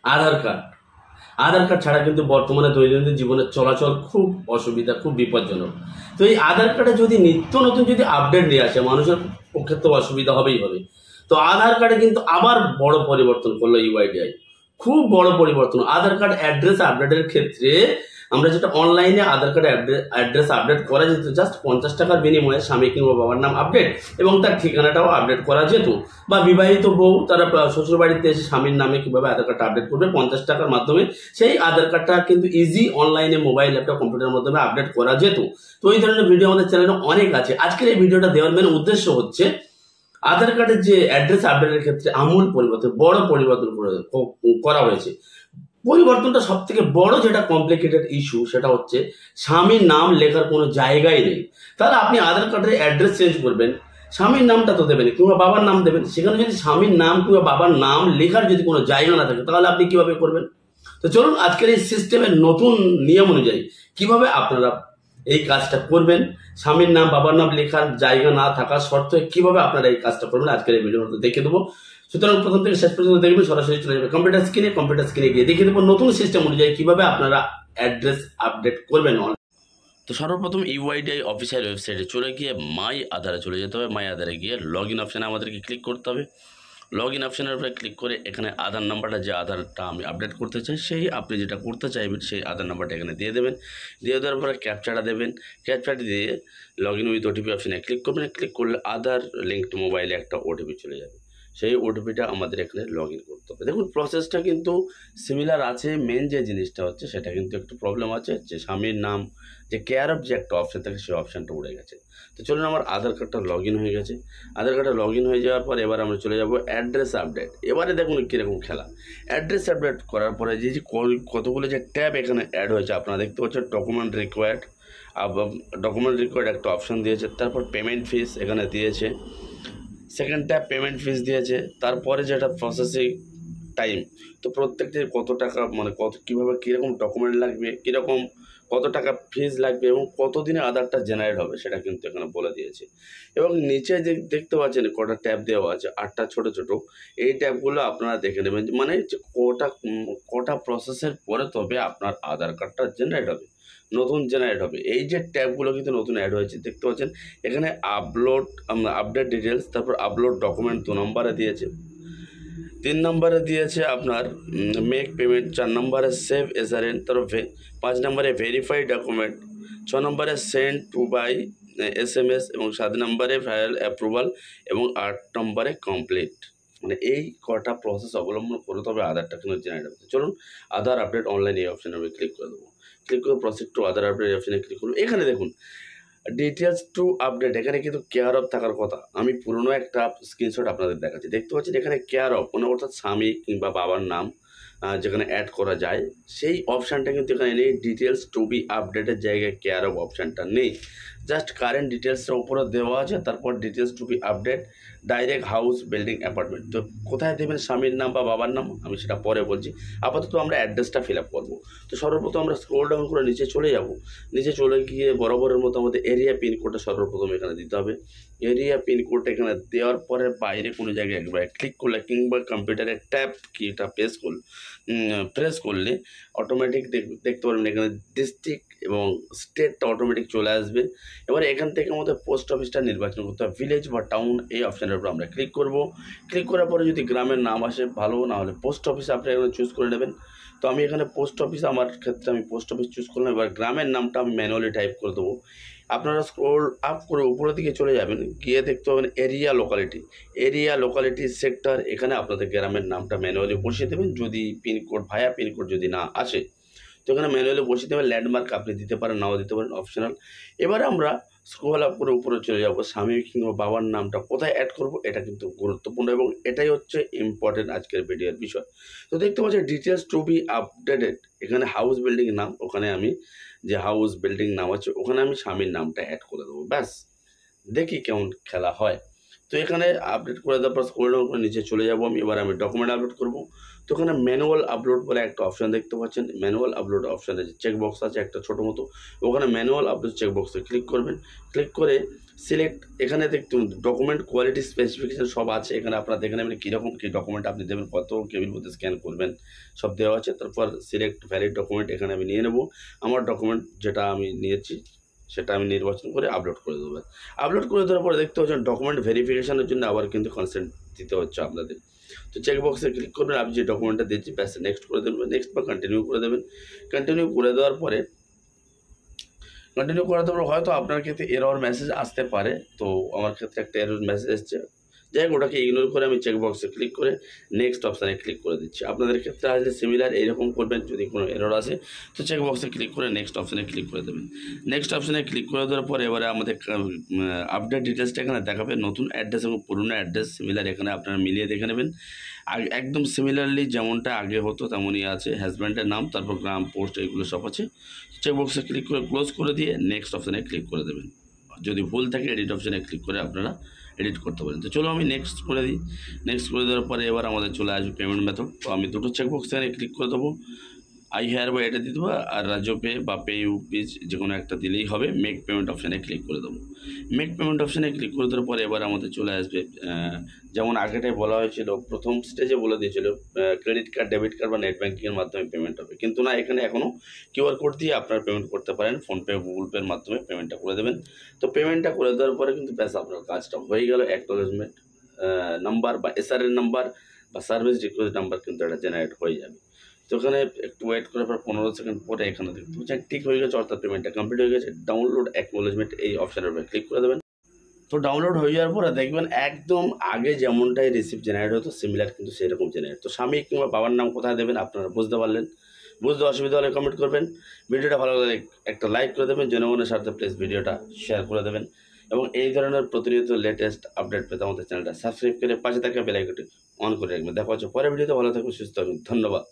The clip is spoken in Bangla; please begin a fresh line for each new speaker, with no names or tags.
আধার কার্ড। আধার কার্ড ছাড়া কিন্তু বর্তমানে দৈনন্দিন জীবনের চলাচল খুব অসুবিধা, খুব বিপজ্জনক। তো এই আধার কার্ডে যদি নিত্য নতুন যদি আপডেট নিয়ে আসে, মানুষের পক্ষে তো অসুবিধা হবেই হবে। তো আধার কার্ডে কিন্তু আবার বড় পরিবর্তন করলো ইউআইডিআই, খুব বড় পরিবর্তন। আধার কার্ড অ্যাড্রেস আপডেটের ক্ষেত্রে আমরা যেটা অনলাইনে আধার কার্ডে অ্যাড্রেস আপডেট করা যেত জাস্ট 50 টাকার বিনিময়ে, স্বামী কিংবা বাবার নাম আপডেট এবং তার ঠিকানাটাও আপডেট করা যেত। বা বিবাহিত বউ তারা শ্বশুর বাড়িতে এসে স্বামীর নামে কিভাবে আধার কার্ডটা আপডেট করবে 50 টাকার মাধ্যমে, সেই আধার কার্ডটা কিন্তু ইজি অনলাইনে মোবাইল ল্যাপটপ কম্পিউটারের মাধ্যমে আপডেট করা যেত। তো এই ধরনের ভিডিও আমাদের চ্যানেলে অনেক আছে। আজকের এই ভিডিওটা দেওয়ার মেন উদ্দেশ্য হচ্ছে আধার কার্ডের যে অ্যাড্রেস আপডেটের ক্ষেত্রে আমূল পরিবর্তন, বড় পরিবর্তন করা হয়েছে। পরিবর্তনটা সব থেকে বড় যেটা কমপ্লিকেটেড ইস্যু, সেটা হচ্ছে স্বামীর নাম লেখার কোনো জায়গাই নেই। তাহলে আপনি আধার কার্ডের অ্যাড্রেস চেঞ্জ করবেন, স্বামীর নামটা তো দেবেন কিংবা বাবার নাম দেবেন, সেখানে যদি স্বামীর নাম কিংবা বাবার নাম লেখার যদি কোনো জায়গা না থাকে তাহলে আপনি কিভাবে করবেন? তো চলুন আজকের এই সিস্টেমের নতুন নিয়ম অনুযায়ী কিভাবে আপনারা এই কাজটা করবেন, স্বামীর নাম বাবার নাম লেখার জায়গা না থাকার শর্তে কিভাবে আপনারা এই কাজটা করবেন আজকের এই ভিডিওর মধ্যে দেখে দেবো। সুতরাং প্রথম থেকে শেষ পর্যন্ত দেখবেন, সরাসরি চলে যাবে কম্পিউটার স্ক্রিনে গিয়ে দেখে দেবো নতুন সিস্টেম অনুযায়ী কিভাবে আপনারা অ্যাড্রেস আপডেট করবেন। তো সর্বপ্রথম ইউআইডিআই অফিসিয়াল ওয়েবসাইটে চলে গিয়ে মাই আধারে চলে যেতে হবে। মাই আধারে গিয়ে লগ ইন অপশানে আমাদেরকে ক্লিক করতে হবে। লগ ইন অপশানের উপরে ক্লিক করে এখানে আধার নাম্বারটা, যে আধারটা আমি আপডেট করতে চাই, সেই আপনি যেটা করতে চাইবেন সেই আধার নাম্বারটা এখানে দিয়ে দেবেন। দিয়ে দেওয়ার পরে ক্যাপচাটা দেবেন। ক্যাপচাটা দিয়ে লগ ইন উইথ ওটিপি অপশানে ক্লিক করবেন। ক্লিক করলে আধার লিঙ্কড মোবাইলে একটা ওটিপি চলে যাবে। সেই ওটিপিটা আমাদের এখানে লগ ইন করতে হবে। দেখুন প্রসেসটা কিন্তু সিমিলার আছে। মেন যে জিনিসটা হচ্ছে সেটা কিন্তু একটু প্রবলেম আছে, যে স্বামীর নাম যে কেয়ার অফ যে একটা অপশান থাকে সেই অপশানটা উড়ে গেছে। তো চলুন, আমার আধার কার্ডটা লগ ইন হয়ে গেছে। আধার কার্ডটা লগ ইন হয়ে যাওয়ার পর এবার আমরা চলে যাব অ্যাড্রেস আপডেট। এবারে দেখুন কীরকম খেলা। অ্যাড্রেস আপডেট করার পরে যে কতগুলো যে ট্যাব এখানে অ্যাড হয়েছে আপনারা দেখতে পাচ্ছেন। ডকুমেন্ট রিকোয়ার্ড একটা অপশান দিয়েছে। তারপর পেমেন্ট ফিস এখানে দিয়েছে। সেকেন্ড ট্যাব পেমেন্ট ফিস দিয়েছে। তারপরে যেটা প্রসেসিং টাইম, তো প্রত্যেকটির কত টাকা, মানে কীভাবে কীরকম ডকুমেন্ট লাগবে, কীরকম কত টাকা ফিজ লাগবে এবং কত দিনে আধারটা জেনারেট হবে সেটা কিন্তু এখানে বলে দিয়েছে। এবং নিচে যে দেখতে পাচ্ছেন কটা ট্যাব দেওয়া আছে, 8টা ছোটো ছোটো, এই ট্যাবগুলো আপনারা দেখে নেবেন, মানে যে কটা প্রসেসের পরে তবে আপনার আধার কার্ডটা জেনারেট হবে, নতুন জেনারেট হবে। এই যে ট্যাবগুলো কিন্তু নতুন অ্যাড হয়েছে দেখতে পাচ্ছেন। এখানে আপডেট ডিটেলস, তারপর আপলোড ডকুমেন্ট 2 নম্বরে দিয়েছে। 3 নম্বরে দিয়েছে আপনার মেক পেমেন্ট। 4 নম্বরে সেভ এসআরএন, তারপর 5 নম্বরে ভেরিফাই ডকুমেন্ট। 6 নম্বরে সেন্ড টু বাই SMS এবং 7 নম্বরে ফাইল অ্যাপ্রুভাল এবং 8 নম্বরে কমপ্লিট। মানে এই কটা প্রসেস অবলম্বন করে তবে আধারটা কিন্তু জেনারেট হবে। চলুন আধার আপডেট অনলাইন এই অপশানে আমি ক্লিক করে দেবো। ক্লিক করে প্রসিড টু আধার আপডেট অপশানে ক্লিক করবো। এখানে দেখুন ডিটেলস টু আপডেট, এখানে কিন্তু কেয়ার অফ থাকার কথা। আমি পুরনো একটা স্ক্রিনশট আপনাদের দেখাচ্ছি। দেখতে পাচ্ছেন এখানে কেয়ার অফ, মানে অর্থাৎ স্বামী কিংবা বাবার নাম যেখানে অ্যাড করা যায় সেই অপশানটা কিন্তু এখানে নেই। ডিটেলস টু বি আপডেটের জায়গায় কেয়ার অফ অপশানটা নেই। জাস্ট কারেন্ট ডিটেলসটা উপরে দেওয়া আছে, তারপর details two B update direct house building apartment. তো কোথায় দেবেন স্বামীর নাম বা বাবার নাম আমি সেটা পরে বলছি। আপাতত আমরা অ্যাড্রেসটা ফিল আপ করবো। তো সর্বপ্রথম আমরা স্ক্রল ডাউন করে নিচে চলে যাব। নিচে চলে গিয়ে বরাবরের মতো আমাদের এরিয়া পিনকোডটা সর্বপ্রথম এখানে দিতে হবে। এরিয়া পিনকোডটা এখানে দেওয়ার পরে বাইরে কোনো জায়গায় একবার ক্লিক করলে কিংবা কম্পিউটারের ট্যাব কিটা প্রেস করলে অটোমেটিক দেখতে পারবেন এখানে ডিস্ট্রিক্ট এবং স্টেটটা অটোমেটিক চলে আসবে। এবার এখান থেকে আমাদের পোস্ট অফিসটা নির্বাচন করতে হবে। ভিলেজ বা টাউন এই অপশানের উপর আমরা ক্লিক করব। ক্লিক করার পরে যদি গ্রামের নাম আসে ভালো, না হলে পোস্ট অফিস আপনি এখানে চুজ করে নেবেন। তো আমি এখানে পোস্ট অফিস, আমার ক্ষেত্রে আমি পোস্ট অফিস চুজ করলাম। এবার গ্রামের নামটা আমি ম্যানুয়ালি টাইপ করে দেবো। আপনারা স্ক্রল আপ করে উপরের দিকে চলে যাবেন, গিয়ে দেখতে পাবেন এরিয়া লোকালিটি সেক্টর। এখানে আপনাদের গ্রামের নামটা ম্যানুয়ালি বসিয়ে দেবেন। যদি পিনকোড যদি না আসে তো এখানে ম্যানুয়ালি বসিয়ে দেবেন। ল্যান্ডমার্ক আপনি দিতে পারেন, নাও দিতে পারেন, অপশনাল। এবারে আমরা স্ক্রল আপ করে উপরে চলে যাব। স্বামী কিংবা বাবার নামটা কোথায় অ্যাড করব এটা কিন্তু গুরুত্বপূর্ণ এবং এটাই হচ্ছে ইম্পর্টেন্ট আজকের ভিডিওর বিষয়। তো দেখতে পাচ্ছেন ডিটেলস টু বি আপডেটেড, এখানে হাউস বিল্ডিং নাম, ওখানে আমি যে হাউস বিল্ডিং নাম আছে ওখানে আমি স্বামীর নামটা অ্যাড করে দেবো। ব্যাস, দেখি কেমন খেলা হয়। তো এখানে আপডেট করে দেওয়ার পর স্ক্রল ডাউন করে নিচে চলে যাব আমি। এবার আমি ডকুমেন্ট আপলোড করব। তো ওখানে ম্যানুয়াল আপলোড বলে একটা অপশান দেখতে পাচ্ছেন। ম্যানুয়াল আপলোড অপশানে যে চেকবক্স আছে একটা ছোটো মতো, ওখানে ম্যানুয়াল আপলোড চেকবক্সে ক্লিক করবেন। ক্লিক করে সিলেক্ট, এখানে দেখুন ডকুমেন্ট কোয়ালিটি স্পেসিফিকেশান সব আছে। এখানে আপনারা দেখে নেবেন কীরকম কী ডকুমেন্ট আপনি দেবেন, কত কেবির মধ্যে স্ক্যান করবেন, সব দেওয়া আছে। তারপর সিলেক্ট ভ্যালিড ডকুমেন্ট এখানে আমি নিয়ে নেব। আমার ডকুমেন্ট যেটা আমি নিয়েছি সেটা আমি নির্বাচন করে আপলোড করে দেবো। আপলোড করে দেওয়ার পরে দেখতে পাচ্ছেন ডকুমেন্ট ভেরিফিকেশানের জন্য আবার কিন্তু কনসেন্ট দিতে হচ্ছে আপনাদের। তো চেকবক্সে ক্লিক করবেন, আপনি যে ডকুমেন্টটা দিচ্ছি ব্যাস নেক্সট করে দেবেন, নেক্সট বা কন্টিনিউ করে দেবেন। কন্টিনিউ করে দেওয়ার পরে হয়তো আপনার ক্ষেত্রে এরর মেসেজ আসতে পারে। তো আমার ক্ষেত্রে একটা এরর মেসেজ এসছে, যাই হোক ওটাকে ইগনোর করে আমি চেকবক্সে ক্লিক করে নেক্সট অপশানে ক্লিক করে দিচ্ছি। আপনাদের ক্ষেত্রে আসলে সিমিলার এইরকম করবেন, যদি কোনো এরর আসে তো চেকবক্সে ক্লিক করে নেক্সট অপশানে ক্লিক করে দেবেন। নেক্সট অপশানে ক্লিক করে দেওয়ার পরে এবারে আমাদের আপডেট ডিটেলসটা এখানে দেখাবে। নতুন অ্যাড্রেস এবং পুরনো অ্যাড্রেস সিমিলার, এখানে আপনারা মিলিয়ে দেখে নেবেন। একদম সিমিলারলি যেমনটা আগে হতো তেমনই আছে। হাজব্যান্ডের নাম, তারপর গ্রাম, পোস্ট, এগুলো সব আছে। চেকবক্সে ক্লিক করে ক্লোজ করে দিয়ে নেক্সট অপশানে ক্লিক করে দেবেন। যদি ভুল থাকে এডিট অপশানে ক্লিক করে আপনারা এডিট করতে পারেন। তো চলো আমি নেক্সট করে দিই। নেক্সট করে দেওয়ার পরে এবার আমাদের চলে আসবে পেমেন্ট মেথড। তো আমি দুটো চেকবক্স এখানে ক্লিক করে দেবো, আই হেয়ার বা এটা দিয়ে দেবো, আর রাজ্য পে বা পে ইউপিস যে কোনো একটা দিলেই হবে। মেক পেমেন্ট অপশানে ক্লিক করে দেবো। মেক পেমেন্ট অপশানে ক্লিক করে দেওয়ার পরে এবার আমাদের চলে আসবে, যেমন আগেটাই বলা হয়েছিল, প্রথম স্টেজে বলে দিয়েছিল ক্রেডিট কার্ড, ডেবিট কার্ড বা নেট ব্যাঙ্কিংয়ের মাধ্যমে পেমেন্ট হবে, কিন্তু না, এখানে এখনও কিউআর কোড দিয়ে আপনারা পেমেন্ট করতে পারেন। ফোনপে, গুগল পের মাধ্যমে পেমেন্টটা করে দেবেন। তো পেমেন্টটা করে দেওয়ার পরে কিন্তু ব্যাস আপনার কাজটা হয়ে গেল। অ্যাকনোলেজমেন্ট নাম্বার বা এসআরএন নাম্বার বা সার্ভিস রিকোয়েস্ট নাম্বার কিন্তু এটা জেনারেট হয়ে যাবে। তো ওখানে একটু ওয়েট করার পর 15 সেকেন্ড পরে এখানে দেখতে পাচ্ছেন ঠিক হয়ে গেছে, অর্থাৎ পেমেন্টটা কমপ্লিট হয়ে গেছে। ডাউনলোড অ্যাকনোলেজমেন্ট এই অপশানের উপরে ক্লিক করে দেবেন। তো ডাউনলোড হয়ে যাওয়ার পরে দেখবেন একদম আগে যেমনটাই রিসিপ্ট জেনারেট হতো সিমিলার কিন্তু সেরকম জেনারেট। তো স্বামী কিংবা বাবার নাম কোথায় দেবেন আপনারা বুঝতে পারলেন। বুঝতে অসুবিধা হলে কমেন্ট করবেন। ভিডিওটা ভালো লাগলে একটা লাইক করে দেবেন। জনগণের স্বার্থে প্লিজ ভিডিওটা শেয়ার করে দেবেন। এবং এই ধরনের প্রতিনিয়ত লেটেস্ট আপডেট পেতে আমাদের চ্যানেলটা সাবস্ক্রাইব করে পাশে থাকা বেল আইকনটি অন করে রাখবেন। দেখা হচ্ছে পরের ভিডিওতে। ভালো থাকবেন, সুস্থ থাকবেন, ধন্যবাদ।